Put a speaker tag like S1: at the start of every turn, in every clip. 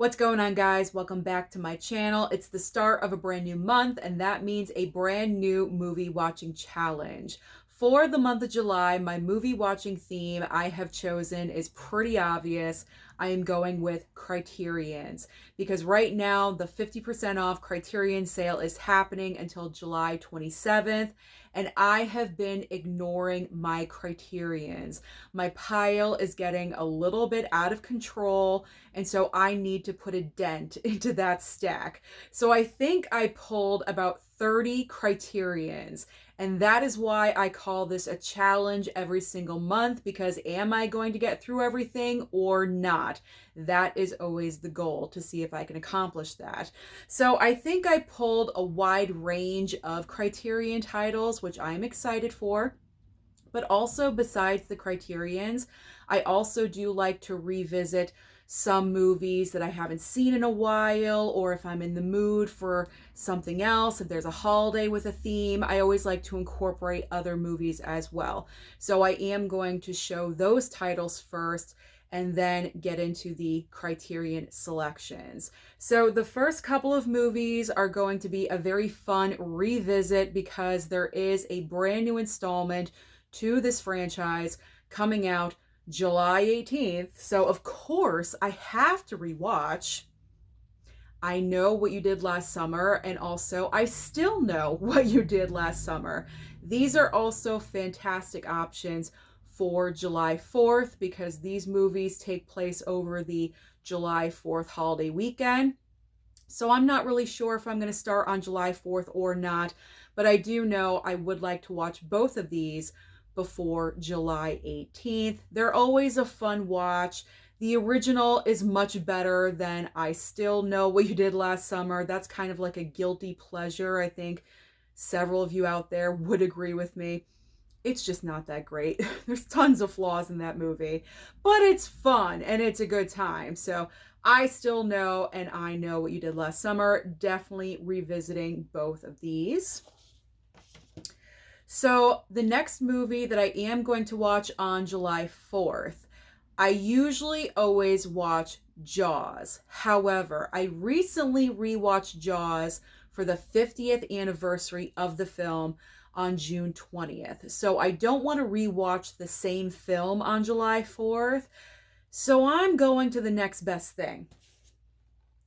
S1: What's going on, guys? Welcome back to my channel. It's the start of a brand new month, and that means a brand new movie watching challenge. For the month of July, my movie watching theme I have chosen is pretty obvious. I am going with Criterions because right now the 50% off Criterion sale is happening until July 27th, and I have been ignoring my Criterions. My pile is getting a little bit out of control, and so I need to put a dent into that stack. So I think I pulled about 30 Criterions, and that is why I call this a challenge every single month, because am I going to get through everything or not? That is always the goal, to see if I can accomplish that. So I think I pulled a wide range of Criterion titles, which I'm excited for. But also, besides the Criterions, I also do like to revisit some movies that I haven't seen in a while, or if I'm in the mood for something else, if there's a holiday with a theme, I always like to incorporate other movies as well. So I am going to show those titles first and then get into the Criterion selections. So the first couple of movies are going to be a very fun revisit because there is a brand new installment to this franchise coming out July 18th. So of course I have to rewatch I Know What You Did Last Summer, and also I Still Know What You Did Last Summer. These are also fantastic options for July 4th because these movies take place over the July 4th holiday weekend. So I'm not really sure if I'm going to start on July 4th or not, but I do know I would like to watch both of these before July 18th. They're always a fun watch. The original is much better than I Still Know What You Did Last Summer. That's kind of like a guilty pleasure. I think several of you out there would agree with me. It's just not that great. There's tons of flaws in that movie, but it's fun and it's a good time. So I Still Know and I Know What You Did Last Summer, definitely revisiting both of these. So the next movie that I am going to watch on July 4th, I usually always watch Jaws. However, I recently rewatched Jaws for the 50th anniversary of the film on June 20th. So I don't want to rewatch the same film on July 4th. So I'm going to the next best thing.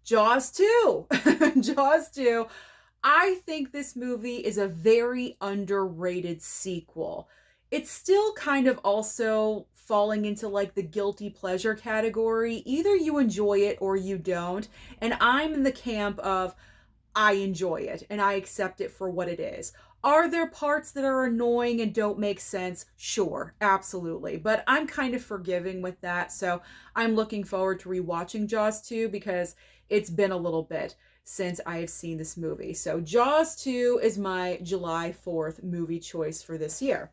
S1: Jaws 2. Jaws 2. I think this movie is a very underrated sequel. It's still kind of also falling into like the guilty pleasure category. Either you enjoy it or you don't. And I'm in the camp of I enjoy it and I accept it for what it is. Are there parts that are annoying and don't make sense? Sure, absolutely. But I'm kind of forgiving with that. So I'm looking forward to rewatching Jaws 2 because it's been a little bit since I have seen this movie. So Jaws 2 is my July 4th movie choice for this year.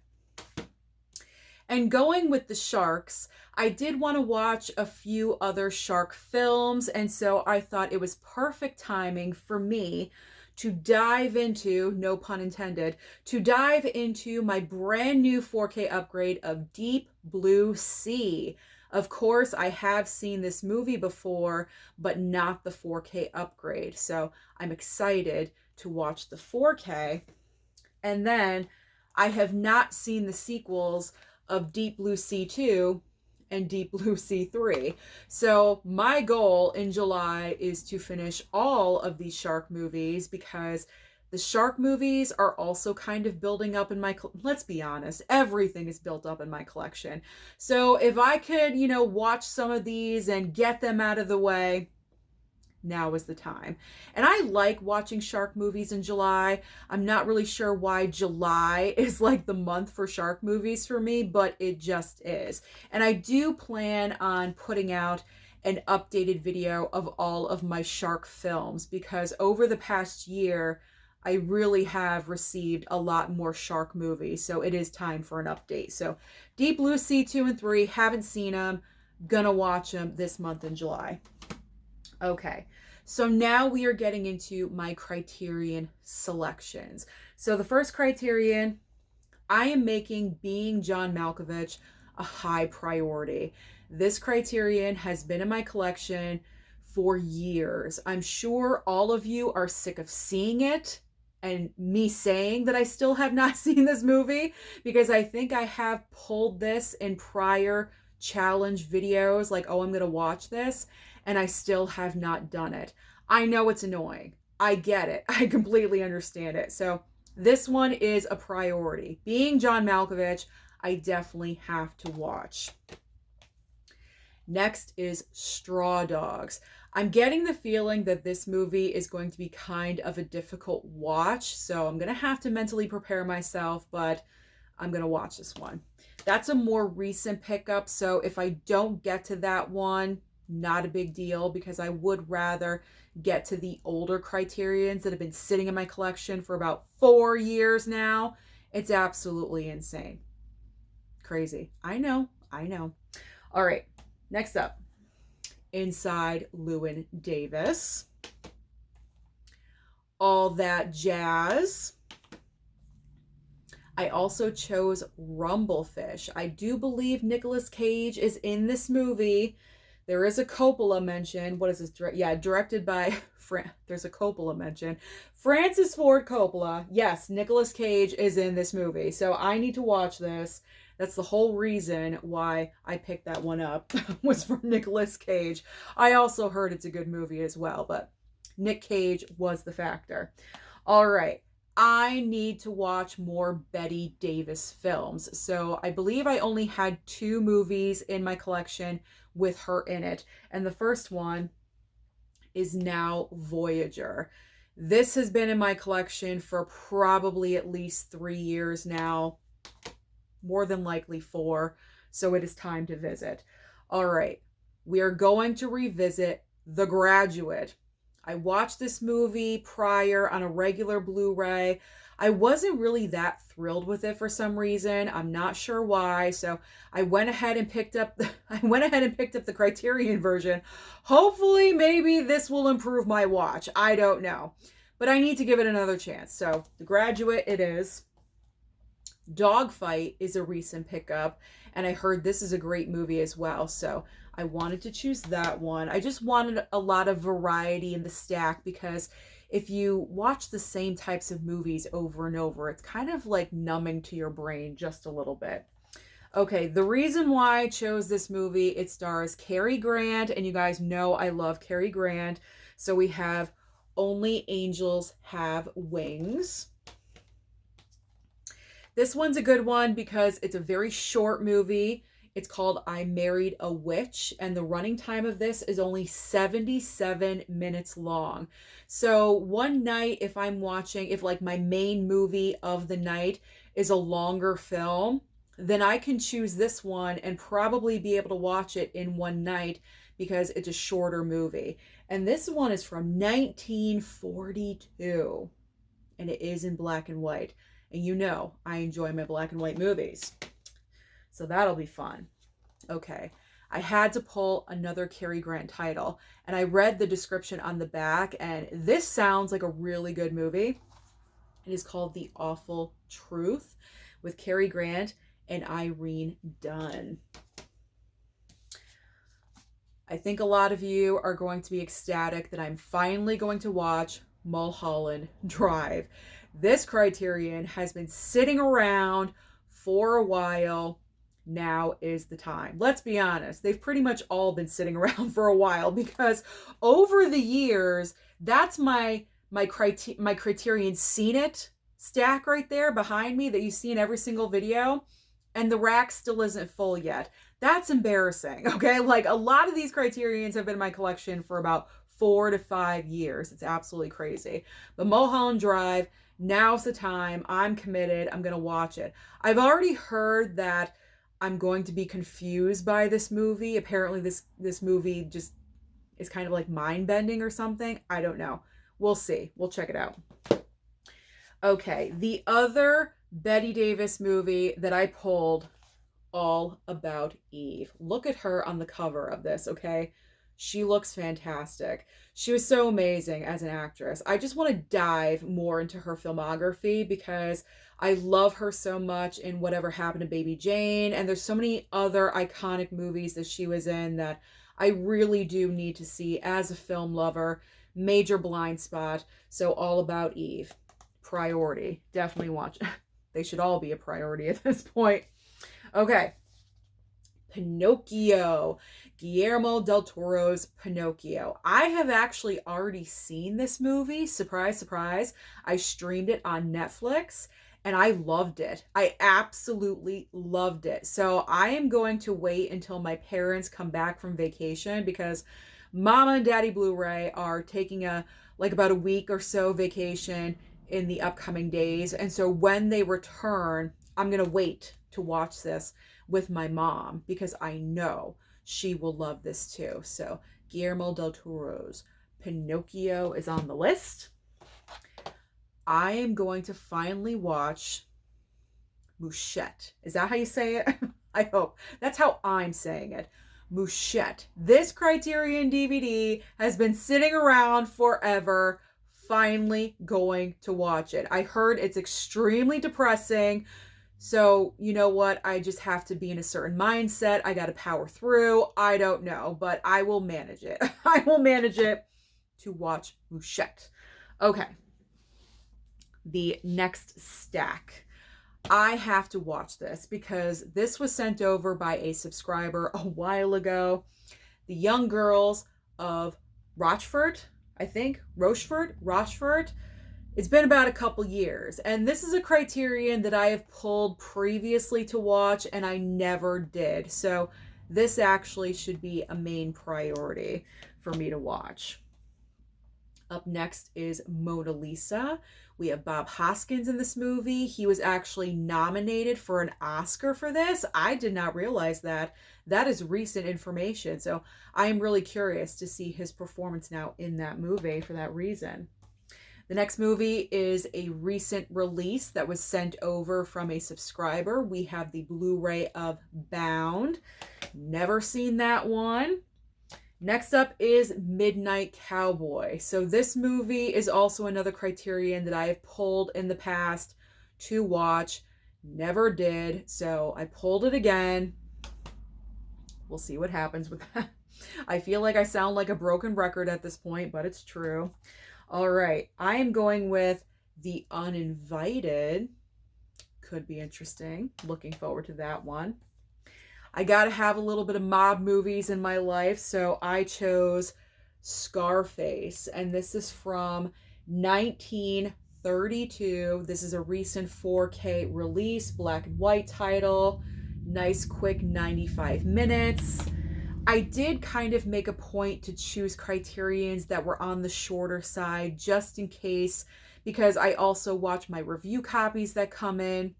S1: And going with the sharks, I did want to watch a few other shark films, and so I thought it was perfect timing for me to dive into, no pun intended, to dive into my brand new 4K upgrade of Deep Blue Sea. Of course, I have seen this movie before, but not the 4K upgrade. So I'm excited to watch the 4K. And then I have not seen the sequels of Deep Blue Sea 2 and Deep Blue Sea 3. So my goal in July is to finish all of these shark movies because the shark movies are also kind of building up in my, let's be honest, everything is built up in my collection. So if I could, watch some of these and get them out of the way, now is the time. And I like watching shark movies in July. I'm not really sure why July is like the month for shark movies for me, but it just is. And I do plan on putting out an updated video of all of my shark films because over the past year, I really have received a lot more shark movies, so it is time for an update. So Deep Blue Sea 2 and 3, haven't seen them, gonna watch them this month in July. Okay, so now we are getting into my Criterion selections. So the first Criterion, I am making Being John Malkovich a high priority. This Criterion has been in my collection for years. I'm sure all of you are sick of seeing it and me saying that I still have not seen this movie, because I think I have pulled this in prior challenge videos, like, oh, I'm going to watch this, and I still have not done it. I know it's annoying. I get it. I completely understand it. So this one is a priority. Being John Malkovich, I definitely have to watch. Next is Straw Dogs. I'm getting the feeling that this movie is going to be kind of a difficult watch, so I'm going to have to mentally prepare myself, but I'm going to watch this one. That's a more recent pickup, so if I don't get to that one, not a big deal, because I would rather get to the older Criterions that have been sitting in my collection for about 4 years now. It's absolutely insane. Crazy. I know. All right, next up. Inside Llewyn Davis. All That Jazz. I also chose Rumblefish. I do believe Nicolas Cage is in this movie. There is a Coppola mention. What is this? Directed by there's a Coppola mention. Francis Ford Coppola. Yes, Nicolas Cage is in this movie. So I need to watch this. That's the whole reason why I picked that one up, was from Nicolas Cage. I also heard it's a good movie as well, but Nick Cage was the factor. All right. I need to watch more Bette Davis films. So I believe I only had 2 movies in my collection with her in it. And the first one is now Voyager. This has been in my collection for probably at least 3 years now. More than likely 4. So it is time to visit. All right. We are going to revisit The Graduate. I watched this movie prior on a regular Blu-ray. I wasn't really that thrilled with it for some reason. I'm not sure why. So I went ahead and picked up the Criterion version. Hopefully, maybe this will improve my watch. I don't know. But I need to give it another chance. So The Graduate it is. Dogfight is a recent pickup, and I heard this is a great movie as well. So I wanted to choose that one. I just wanted a lot of variety in the stack, because if you watch the same types of movies over and over, it's kind of like numbing to your brain just a little bit. Okay, the reason why I chose this movie, it stars Cary Grant, and you guys know I love Cary Grant. So we have Only Angels Have Wings. This one's a good one because it's a very short movie. It's called I Married a Witch, and the running time of this is only 77 minutes long. So one night, if like my main movie of the night is a longer film, then I can choose this one and probably be able to watch it in one night because it's a shorter movie. And this one is from 1942, and it is in black and white. And you know, I enjoy my black and white movies. So that'll be fun. Okay. I had to pull another Cary Grant title. And I read the description on the back. And this sounds like a really good movie. It is called The Awful Truth, with Cary Grant and Irene Dunne. I think a lot of you are going to be ecstatic that I'm finally going to watch Mullholland Drive. This Criterion has been sitting around for a while. Now is the time. Let's be honest. They've pretty much all been sitting around for a while, because over the years, that's my Criterion Seen It stack right there behind me that you see in every single video. And the rack still isn't full yet. That's embarrassing, okay? Like, a lot of these Criterions have been in my collection for about 4 to 5 years. It's absolutely crazy. But Mullholland Drive, now's the time. I'm committed. I'm going to watch it. I've already heard that I'm going to be confused by this movie. Apparently this movie just is kind of like mind-bending or something. I don't know. We'll see. We'll check it out. Okay, the other Bette Davis movie that I pulled, All About Eve. Look at her on the cover of this, okay? She looks fantastic. She was so amazing as an actress. I just want to dive more into her filmography because I love her so much in Whatever Happened to Baby Jane. And there's so many other iconic movies that she was in that I really do need to see as a film lover. Major blind spot. So All About Eve. Priority. Definitely watch. They should all be a priority at this point. Okay. Pinocchio. Guillermo del Toro's Pinocchio. I have actually already seen this movie. Surprise, surprise. I streamed it on Netflix and I loved it. I absolutely loved it. So I am going to wait until my parents come back from vacation because Mama and Daddy Blu-ray are taking about a week or so vacation in the upcoming days. And so when they return, I'm going to wait to watch this with my mom because I know she will love this too. So Guillermo del Toro's Pinocchio is on the list. I am going to finally watch Mushette. Is that how you say it? I hope. That's how I'm saying it. Mushette. This Criterion DVD has been sitting around forever. Finally going to watch it. I heard it's extremely depressing. So, you know what? I just have to be in a certain mindset. I got to power through. I don't know, but I will manage it. I will manage it to watch Mushette. Okay. The next stack. I have to watch this because this was sent over by a subscriber a while ago. The Young Girls of Rochford, I think. Rochford. It's been about a couple years. And this is a Criterion that I have pulled previously to watch and I never did. So this actually should be a main priority for me to watch. Up next is Mona Lisa. We have Bob Hoskins in this movie. He was actually nominated for an Oscar for this. I did not realize that. That is recent information. So I am really curious to see his performance now in that movie for that reason. The next movie is a recent release that was sent over from a subscriber. We have the Blu-ray of Bound. Never seen that one. Next up is Midnight Cowboy. So this movie is also another Criterion that I have pulled in the past to watch. Never did. So I pulled it again. We'll see what happens with that. I feel like I sound like a broken record at this point, but it's true. All right. I am going with The Uninvited. Could be interesting. Looking forward to that one. I got to have a little bit of mob movies in my life, so I chose Scarface, and this is from 1932. This is a recent 4K release, black and white title, nice quick 95 minutes. I did kind of make a point to choose Criterions that were on the shorter side just in case, because I also watch my review copies that come in.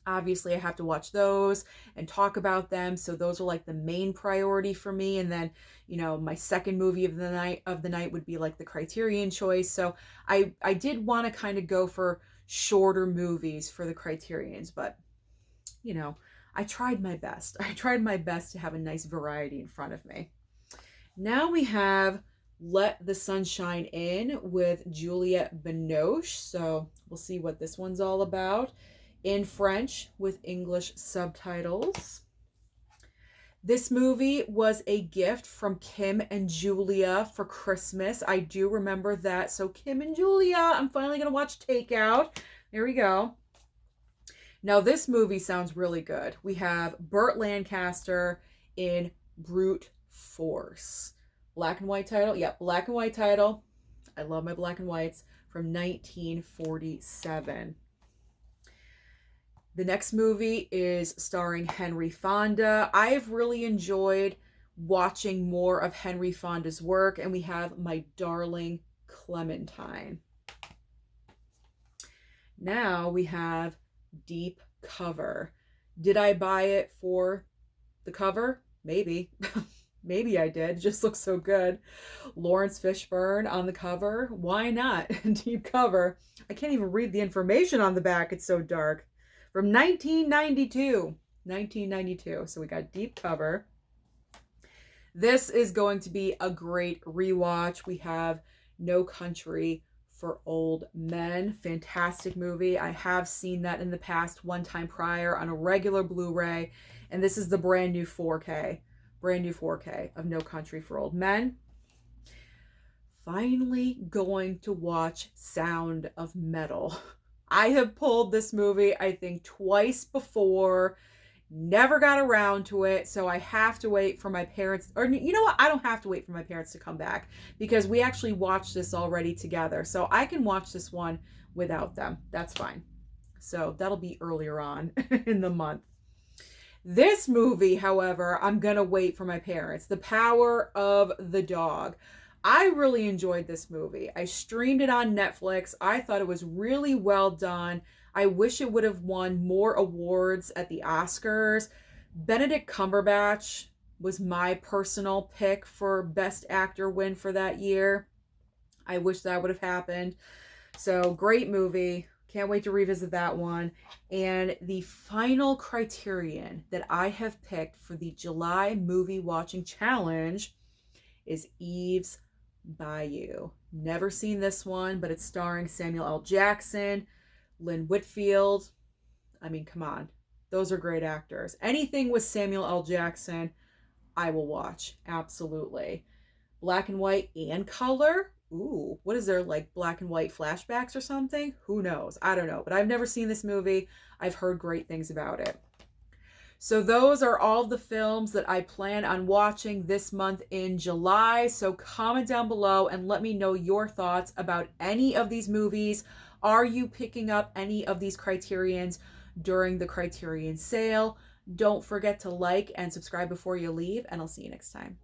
S1: Obviously, I have to watch those and talk about them. So those are like the main priority for me. And then, you know, my second movie of the night would be like the Criterion choice. So I did want to kind of go for shorter movies for the Criterions, but you know, I tried my best. I tried my best to have a nice variety in front of me. Now we have Let the Sunshine In with Juliette Binoche. So we'll see what this one's all about. In French with English subtitles. This movie was a gift from Kim and Julia for Christmas. I do remember that. So Kim and Julia, I'm finally going to watch Takeout. There we go. Now this movie sounds really good. We have Burt Lancaster in Brute Force. Black and white title. Yeah, black and white title. I love my black and whites. From 1947. The next movie is starring Henry Fonda. I've really enjoyed watching more of Henry Fonda's work, and we have My Darling Clementine. Now we have Deep Cover. Did I buy it for the cover? Maybe. Maybe I did. It just looks so good. Lawrence Fishburne on the cover. Why not? Deep Cover. I can't even read the information on the back. It's so dark. From 1992. 1992. So we got Deep Cover. This is going to be a great rewatch. We have No Country for Old Men. Fantastic movie. I have seen that in the past one time prior on a regular Blu-ray. And this is the brand new 4K. brand new 4K of No Country for Old Men. Finally going to watch Sound of Metal. I have pulled this movie, I think, twice before. Never got around to it, so I have to wait for my parents, or you know what? I don't have to wait for my parents to come back because we actually watched this already together. So I can watch this one without them. That's fine. So that'll be earlier on in the month. This movie, however, I'm going to wait for my parents. The Power of the Dog. I really enjoyed this movie. I streamed it on Netflix. I thought it was really well done. I wish it would have won more awards at the Oscars. Benedict Cumberbatch was my personal pick for Best Actor win for that year. I wish that would have happened. So, great movie. Can't wait to revisit that one. And the final criterion that I have picked for the July movie watching challenge is Eve's Bayou. Never seen this one, but it's starring Samuel L. Jackson, Lynn Whitfield. I mean, come on. Those are great actors. Anything with Samuel L. Jackson, I will watch. Absolutely. Black and white and color. Ooh, what is there, like black and white flashbacks or something? Who knows? I don't know. But I've never seen this movie. I've heard great things about it. So those are all the films that I plan on watching this month in July. So comment down below and let me know your thoughts about any of these movies. Are you picking up any of these criterions during the Criterion sale? Don't forget to like and subscribe before you leave, and I'll see you next time.